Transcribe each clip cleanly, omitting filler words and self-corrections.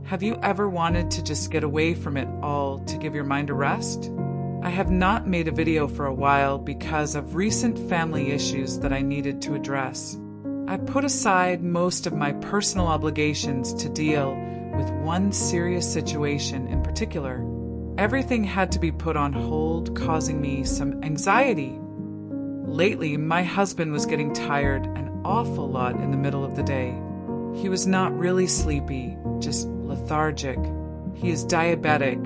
Have you ever wanted to just get away from it all to give your mind a rest? I have not made a video for a while because of recent family issues that I needed to address. I put aside most of my personal obligations to deal with one serious situation in particular. Everything had to be put on hold, causing me some anxiety. Lately, my husband was getting tired an awful lot in the middle of the day. He was not really sleepy, just lethargic. He is diabetic,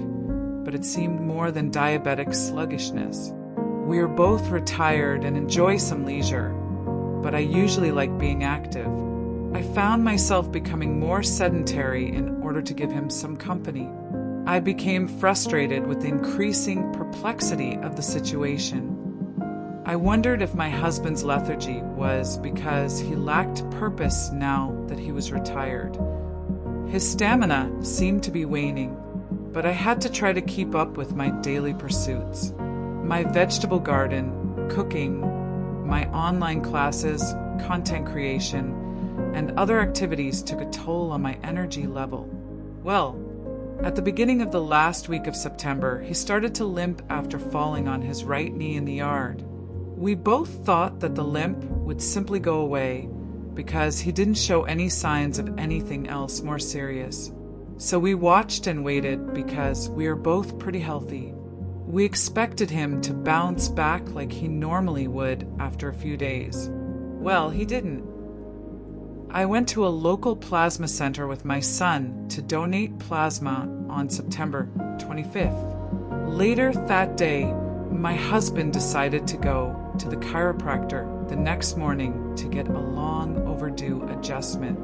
but it seemed more than diabetic sluggishness. We are both retired and enjoy some leisure, but I usually like being active. I found myself becoming more sedentary in order to give him some company. I became frustrated with the increasing perplexity of the situation. I wondered if my husband's lethargy was because he lacked purpose now that he was retired. His stamina seemed to be waning, but I had to try to keep up with my daily pursuits. My vegetable garden, cooking, my online classes, content creation, and other activities took a toll on my energy level. Well, at the beginning of the last week of September, he started to limp after falling on his right knee in the yard. We both thought that the limp would simply go away because he didn't show any signs of anything else more serious. So we watched and waited because we are both pretty healthy. We expected him to bounce back like he normally would after a few days. Well, he didn't. I went to a local plasma center with my son to donate plasma on September 25th. Later that day, my husband decided to go to the chiropractor the next morning to get a long overdue adjustment.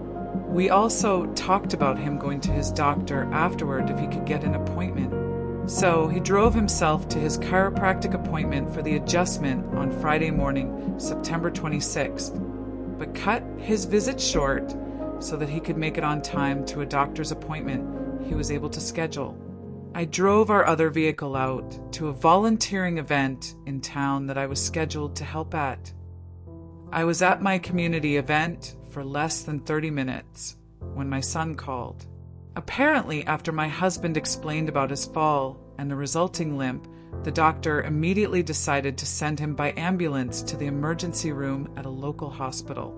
We also talked about him going to his doctor afterward if he could get an appointment. So he drove himself to his chiropractic appointment for the adjustment on Friday morning, September 26th, but cut his visit short so that he could make it on time to a doctor's appointment he was able to schedule. I drove our other vehicle out to a volunteering event in town that I was scheduled to help at. I was at my community event for less than 30 minutes when my son called. Apparently, after my husband explained about his fall and the resulting limp, the doctor immediately decided to send him by ambulance to the emergency room at a local hospital.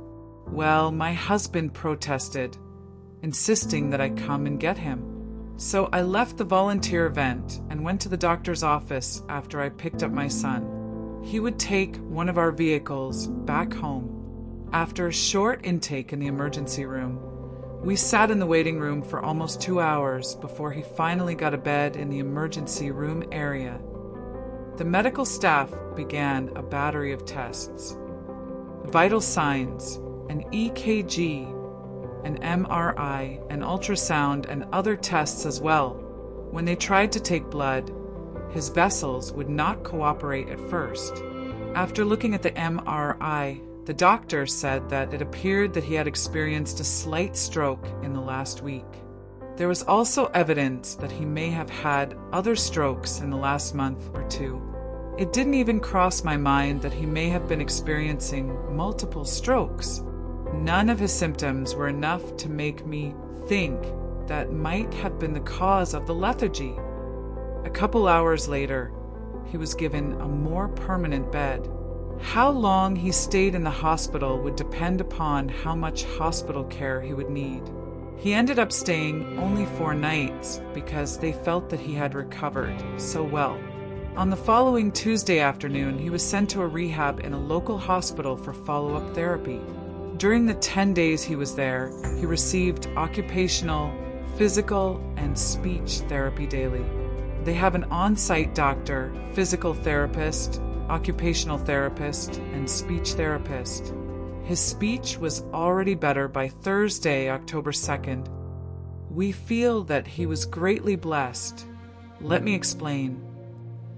Well, my husband protested, insisting that I come and get him. So I left the volunteer event and went to the doctor's office after I picked up my son. He would take one of our vehicles back home. After a short intake in the emergency room, we sat in the waiting room for almost 2 hours before he finally got a bed in the emergency room area. The medical staff began a battery of tests. Vital signs, an EKG, an MRI, an ultrasound, and other tests as well. When they tried to take blood, his vessels would not cooperate at first. After looking at the MRI, the doctor said that it appeared that he had experienced a slight stroke in the last week. There was also evidence that he may have had other strokes in the last month or two. It didn't even cross my mind that he may have been experiencing multiple strokes. None of his symptoms were enough to make me think that might have been the cause of the lethargy. A couple hours later, he was given a more permanent bed. How long he stayed in the hospital would depend upon how much hospital care he would need. He ended up staying only 4 nights because they felt that he had recovered so well. On the following Tuesday afternoon, he was sent to a rehab in a local hospital for follow-up therapy. During the 10 days he was there, he received occupational, physical, and speech therapy daily. They have an on-site doctor, physical therapist, occupational therapist, and speech therapist. His speech was already better by Thursday, October 2nd. We feel that he was greatly blessed. Let me explain.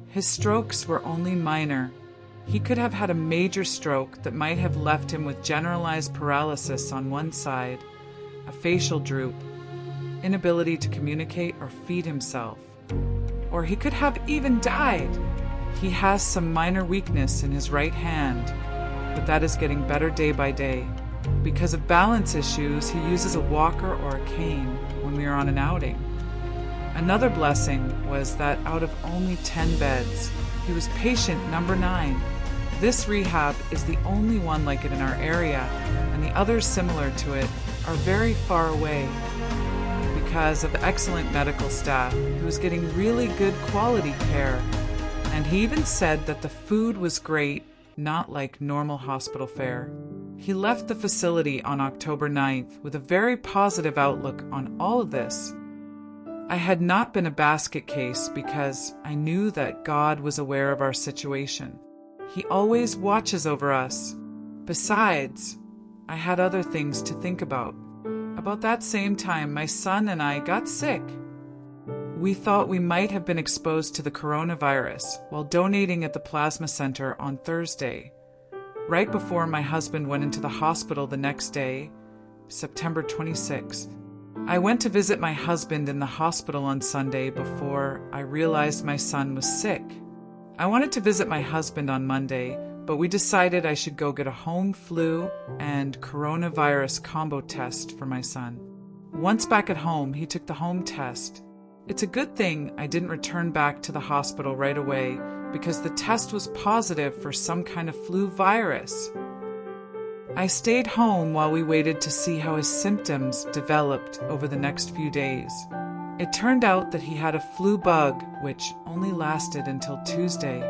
His strokes were only minor. He could have had a major stroke that might have left him with generalized paralysis on one side, a facial droop, inability to communicate or feed himself. Or he could have even died. He has some minor weakness in his right hand, but that is getting better day by day. Because of balance issues, he uses a walker or a cane. when we were on an outing. Another blessing was that out of only 10 beds, he was patient number 9. This rehab is the only one like it in our area, and the others similar to it are very far away. Because of excellent medical staff, he was getting really good quality care. And he even said that the food was great, not like normal hospital fare. He left the facility on October 9th with a very positive outlook on all of this. I had not been a basket case because I knew that God was aware of our situation. He always watches over us. Besides, I had other things to think about. About that same time, my son and I got sick. We thought we might have been exposed to the coronavirus while donating at the plasma center on Thursday, right before my husband went into the hospital the next day, September 26th. I went to visit my husband in the hospital on Sunday before I realized my son was sick. I wanted to visit my husband on Monday, but we decided I should go get a home flu and coronavirus combo test for my son. Once back at home, he took the home test. It's a good thing I didn't return back to the hospital right away because the test was positive for some kind of flu virus. I stayed home while we waited to see how his symptoms developed over the next few days. It turned out that he had a flu bug, which only lasted until Tuesday.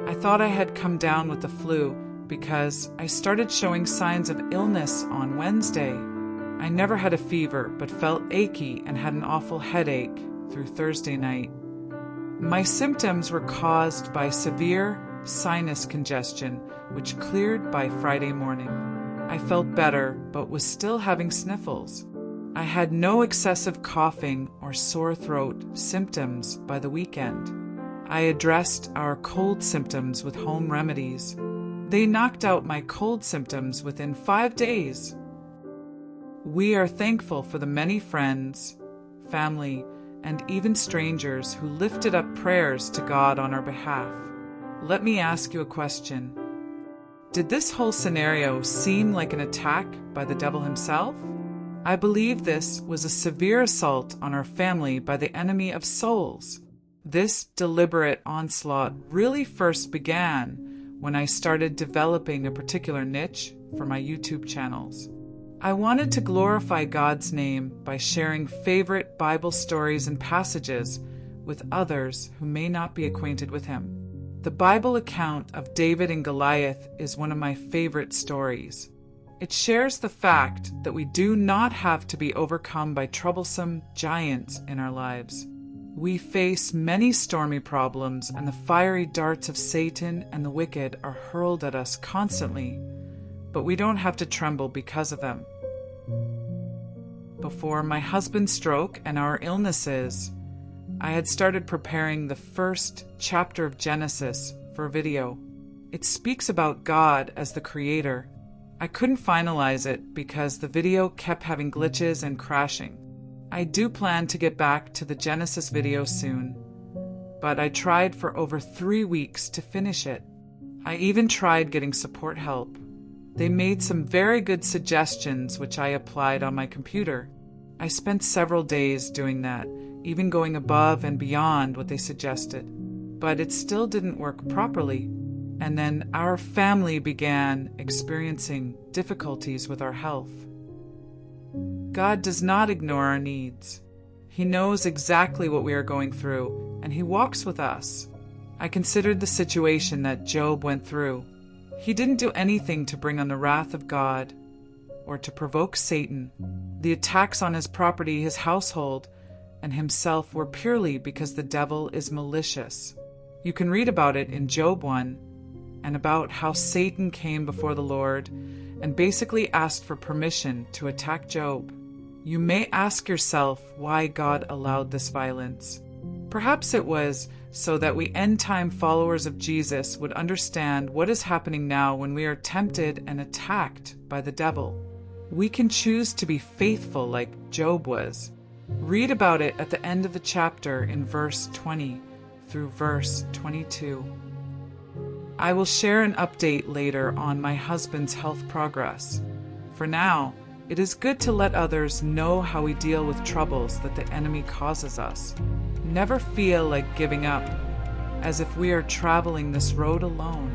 I thought I had come down with the flu because I started showing signs of illness on Wednesday. I never had a fever, but felt achy and had an awful headache through Thursday night. My symptoms were caused by severe sinus congestion, which cleared by Friday morning. I felt better, but was still having sniffles. I had no excessive coughing or sore throat symptoms by the weekend. I addressed our cold symptoms with home remedies. They knocked out my cold symptoms within 5 days. We are thankful for the many friends, family, and even strangers who lifted up prayers to God on our behalf. Let me ask you a question. Did this whole scenario seem like an attack by the devil himself? I believe this was a severe assault on our family by the enemy of souls. This deliberate onslaught really first began when I started developing a particular niche for my YouTube channels. I wanted to glorify God's name by sharing favorite Bible stories and passages with others who may not be acquainted with him. The Bible account of David and Goliath is one of my favorite stories. It shares the fact that we do not have to be overcome by troublesome giants in our lives. We face many stormy problems, and the fiery darts of Satan and the wicked are hurled at us constantly, but we don't have to tremble because of them. Before my husband's stroke and our illnesses, I had started preparing the first chapter of Genesis for a video. It speaks about God as the creator. I couldn't finalize it because the video kept having glitches and crashing. I do plan to get back to the Genesis video soon, but I tried for over 3 weeks to finish it. I even tried getting support help. They made some very good suggestions which I applied on my computer. I spent several days doing that, even going above and beyond what they suggested, but it still didn't work properly. And then our family began experiencing difficulties with our health. God does not ignore our needs. He knows exactly what we are going through, and He walks with us. I considered the situation that Job went through. He didn't do anything to bring on the wrath of God or to provoke Satan. The attacks on his property, his household, and himself were purely because the devil is malicious. You can read about it in Job 1, and about how Satan came before the Lord and basically asked for permission to attack Job. You may ask yourself why God allowed this violence. Perhaps it was so that we end-time followers of Jesus would understand what is happening now when we are tempted and attacked by the devil. We can choose to be faithful like Job was. Read about it at the end of the chapter in verse 20 through verse 22. I will share an update later on my husband's health progress. For now, It is good to let others know how we deal with troubles that the enemy causes us. Never feel like giving up, as if we are traveling this road alone.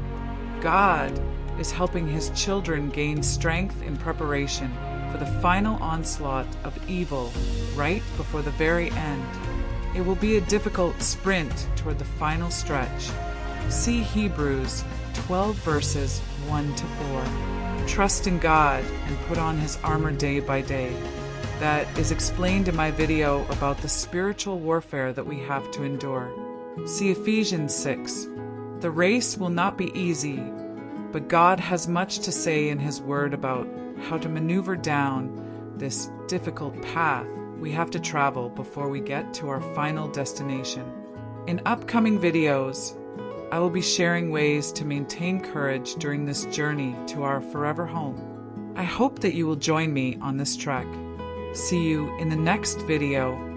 God is helping His children gain strength in preparation for the final onslaught of evil right before the very end. It will be a difficult sprint toward the final stretch. See Hebrews 12 verses 1 to 4. Trust in God and put on His armor day by day. That is explained in my video about the spiritual warfare that we have to endure. See Ephesians 6. The race will not be easy, but God has much to say in His Word about how to maneuver down this difficult path we have to travel before we get to our final destination. In upcoming videos, I will be sharing ways to maintain courage during this journey to our forever home. I hope that you will join me on this trek. See you in the next video.